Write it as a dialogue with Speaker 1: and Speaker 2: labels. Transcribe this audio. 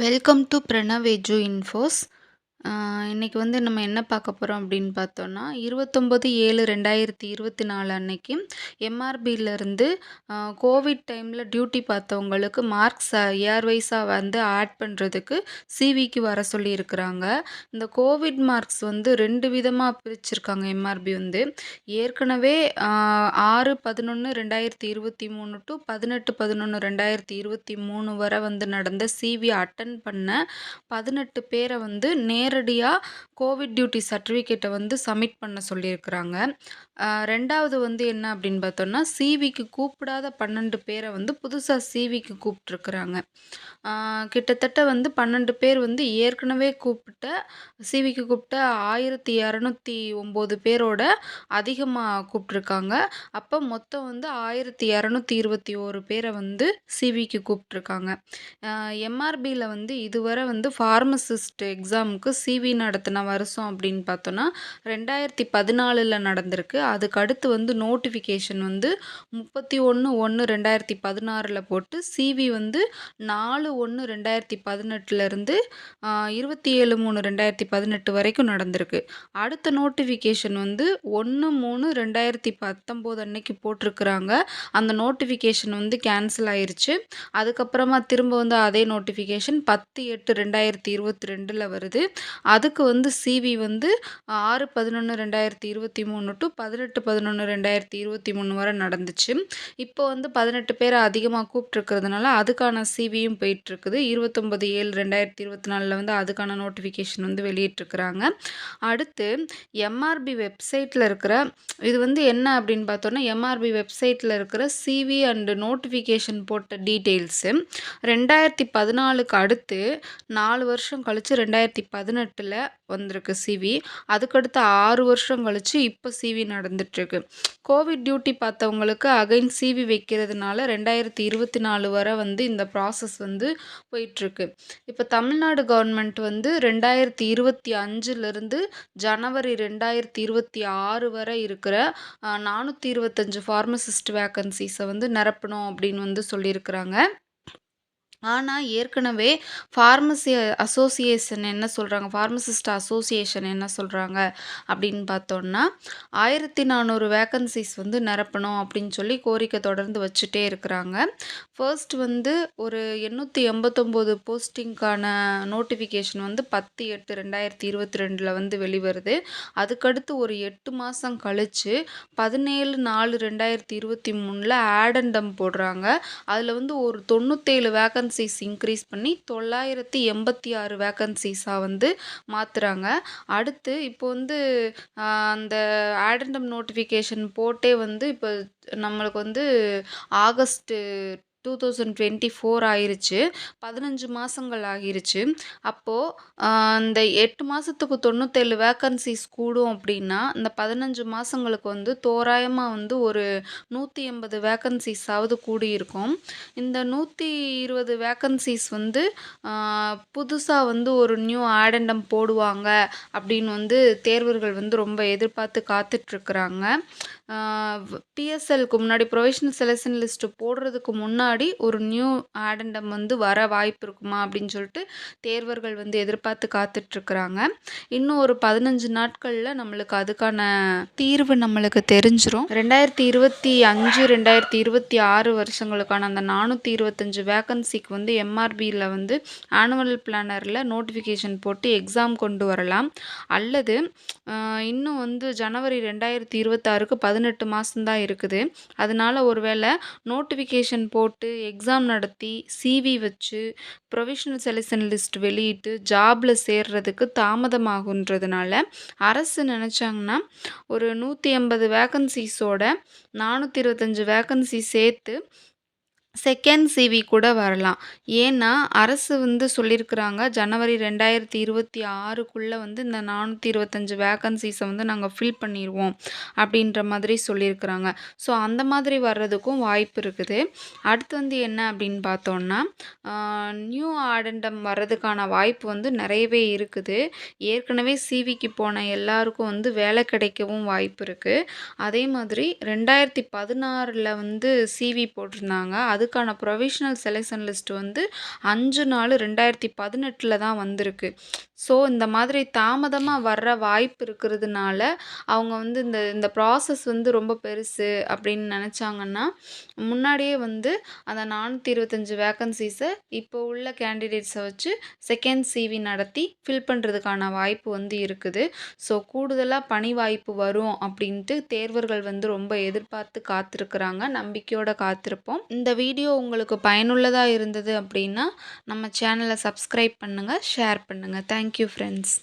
Speaker 1: Welcome to Pranav Edu Infos. இன்னைக்கு நம்ம என்ன பார்க்க போகிறோம் அப்படின்னு பார்த்தோன்னா 29/7/2024 அன்னைக்கு எம்ஆர்பியிலேருந்து கோவிட் டைமில் டியூட்டி பார்த்தவங்களுக்கு மார்க்ஸ் இயர்வைஸாக ஆட் பண்ணுறதுக்கு சிவிக்கு வர சொல்லியிருக்கிறாங்க. இந்த கோவிட் மார்க்ஸ் 2 விதமாக பிரிச்சிருக்காங்க. எம்ஆர்பி ஏற்கனவே 6/11/2023 டு 18/11/2023 வரை நடந்த சிவி அட்டன் பண்ண 18 பேரை நேரடியாக கோவிட் டியூட்டி சர்டிஃபிகேட்டை சப்மிட் பண்ண சொல்லியிருக்கிறாங்க. ரெண்டாவது என்ன அப்படின்னு பார்த்தோன்னா சிவிக்கு கூப்பிடாத 12 பேரை புதுசாக சிவிக்கு கூப்பிட்ருக்குறாங்க. கிட்டத்தட்ட 12 பேர் ஏற்கனவே சிவிக்கு கூப்பிட்ட 1209 பேரோட அதிகமாக கூப்பிட்ருக்காங்க. அப்போ மொத்தம் 1221 பேரை சிவிக்கு கூப்பிட்ருக்காங்க. எம்ஆர்பியில் இதுவரை ஃபார்மசிஸ்ட் எக்ஸாமுக்கு சிவி நடத்தின வருஷம் அப்படின்னு பார்த்தோன்னா 2014 நடந்திருக்கு. அதுக்கு அடுத்து நோட்டிஃபிகேஷன் 31/1/2016 போட்டு சிவி 4/1/2018 27/3/2018 வரைக்கும் நடந்திருக்கு. அடுத்த நோட்டிஃபிகேஷன் 1/3/2019 அன்னைக்கு போட்டிருக்கிறாங்க. அந்த நோட்டிஃபிகேஷன் கேன்சல் ஆயிருச்சு. அதுக்கப்புறமா திரும்ப அதே நோட்டிஃபிகேஷன் 10/8/2022 வருது. அதுக்கு சிவி 6/11/2023 டு 18/11/2023 வரை நடந்துச்சு. இப்போ 18 பேரை அதிகமாக கூப்பிட்டுருக்கிறதுனால அதுக்கான சிவியும் போயிட்டுருக்குது. 29/7/2024 அதுக்கான நோட்டிஃபிகேஷன் வெளியிட்டிருக்கிறாங்க. அடுத்து எம்ஆர்பி வெப்சைட்டில் இருக்கிற இது என்ன அப்படின்னு பார்த்தோன்னா எம்ஆர்பி வெப்சைட்டில் இருக்கிற சிவி அண்டு நோட்டிஃபிகேஷன் போட்ட டீட்டெயில்ஸு 2014க்கு அடுத்து 4 வருஷம் கழித்து 2018 வந்திருக்கு சிவி. அதுக்கடுத்து 6 வருஷம் கழித்து இப்போ சிவி நடந்துட்டுருக்கு. கோவிட் டியூட்டி பார்த்தவங்களுக்கு அகைன் சிவி வைக்கிறதுனால 2024 வரை இந்த ப்ராசஸ் போயிட்டுருக்கு. இப்போ தமிழ்நாடு கவர்மெண்ட் 2025 ஜனவரி 2026 வரை இருக்கிற 425 ஃபார்மசிஸ்ட் வேக்கன்சிஸை நிரப்பணும் அப்படின்னு சொல்லியிருக்கிறாங்க. ஆனால் ஏற்கனவே ஃபார்மசிஸ்ட் அசோசியேஷன் என்ன சொல்கிறாங்க அப்படின்னு பார்த்தோன்னா 1400 வேக்கன்சிஸ் நிரப்பணும் அப்படின்னு சொல்லி கோரிக்கை தொடர்ந்து வச்சுட்டே இருக்கிறாங்க. ஃபர்ஸ்ட் ஒரு 889 போஸ்டிங்கான நோட்டிஃபிகேஷன் 10/8/2022 வெளிவருது. அதுக்கடுத்து ஒரு 8 மாதம் கழித்து 17/4/2023 ஆடண்டம் போடுறாங்க. அதில் ஒரு 97 வேக்கன்சிஸ் இன்க்ரீஸ் பண்ணி 986 வேக்கன்சிஸாக மாற்றுறாங்க. அடுத்து இப்போ அந்த ஆடண்டம் நோட்டிஃபிகேஷன் போட்டே இப்போ நம்மளுக்கு ஆகஸ்ட் 2024 ஆயிருச்சு. 15 மாதங்கள் ஆகிருச்சு. அப்போது இந்த 8 மாதத்துக்கு 97 வேக்கன்சிஸ் கூடும் அப்படின்னா இந்த 15 மாதங்களுக்கு தோராயமாக ஒரு 180 வேக்கன்சிஸாவது கூடியிருக்கும். இந்த 120 வேக்கன்சிஸ் புதுசாக ஒரு நியூ ஆடண்டம் போடுவாங்க அப்படின்னு தேர்வர்கள் ரொம்ப எதிர்பார்த்து காத்துட்ருக்குறாங்க. பிஎஸ்எல்க்கு முன்னாடி ப்ரொவிஷனல் செலெக்ஷன் லிஸ்ட்டு போடுறதுக்கு முன்னாடி ஒரு நியூ ஆடண்டம் வர வாய்ப்பு இருக்குமா அப்படின்னு சொல்லிட்டு தேர்வர்கள் எதிர்பார்த்து காத்துட்ருக்குறாங்க. இன்னும் ஒரு 15 நாட்களில் நம்மளுக்கு அதுக்கான தீர்வு நம்மளுக்கு தெரிஞ்சிரும். 2025-2026 வருஷங்களுக்கான அந்த 425 வேக்கன்சிக்கு எம்ஆர்பியில் ஆனுவல் பிளானரில் நோட்டிஃபிகேஷன் போட்டு எக்ஸாம் கொண்டு வரலாம். அல்லது இன்னும் ஜனவரி 2026க்கு 18 மாதம்தான் இருக்குது. அதனால் ஒருவேளை நோட்டிஃபிகேஷன் போட்டு எக்ஸாம் நடத்தி சிவி வச்சு ப்ரொவிஷனல் செலெக்ஷன் லிஸ்ட் வெளியிட்டு ஜாபில் சேர்றதுக்கு தாமதமாகுன்றதுனால அரசு நினச்சாங்கன்னா ஒரு 180 வேக்கன்சிஸோட 425 வேக்கன்சி சேர்த்து செகண்ட் சிவி கூட வரலாம். ஏன்னா அரசு சொல்லியிருக்கிறாங்க ஜனவரி 2026க்குள்ளே இந்த 425 வேக்கன்சிஸை நாங்கள் ஃபில் பண்ணிடுவோம் அப்படின்ற மாதிரி சொல்லியிருக்கிறாங்க. ஸோ அந்த மாதிரி வர்றதுக்கும் வாய்ப்பு இருக்குது. அடுத்து என்ன அப்படின்னு பார்த்தோன்னா நியூ ஆடண்டம் வர்றதுக்கான வாய்ப்பு நிறையவே இருக்குது. ஏற்கனவே சிவிக்கு போன எல்லாருக்கும் வேலை கிடைக்கவும் வாய்ப்பு இருக்குது. அதே மாதிரி 2016 சிவி போட்டிருந்தாங்க. அதுக்கான ப்ரொவிஷனல் செலெக்ஷன் லிஸ்ட் வந்து 5/4/2018 தான் வந்திருக்கு. ஸோ இந்த மாதிரி தாமதமாக வர்ற வாய்ப்பு இருக்கிறதுனால அவங்க வந்து இந்த இந்த ப்ராசஸ் வந்து ரொம்ப பெருசு அப்படின்னு நினச்சாங்கன்னா முன்னாடியே வந்து அந்த 425 வேக்கன்சிஸை இப்போ உள்ள கேண்டிடேட்ஸை வச்சு செகண்ட் சிவி நடத்தி ஃபில் பண்ணுறதுக்கான வாய்ப்பு வந்து இருக்குது. ஸோ கூடுதலாக பணி வாய்ப்பு வரும் அப்படின்ட்டு தேர்வர்கள் வந்து ரொம்ப எதிர்பார்த்து காத்திருக்கிறாங்க. நம்பிக்கையோட காத்திருப்போம். இந்த வீடியோ உங்களுக்கு பயனுள்ளதாக இருந்தது அப்படின்னா நம்ம சேனலை சப்ஸ்கிரைப் பண்ணுங்கள், ஷேர் பண்ணுங்கள். Thank you friends.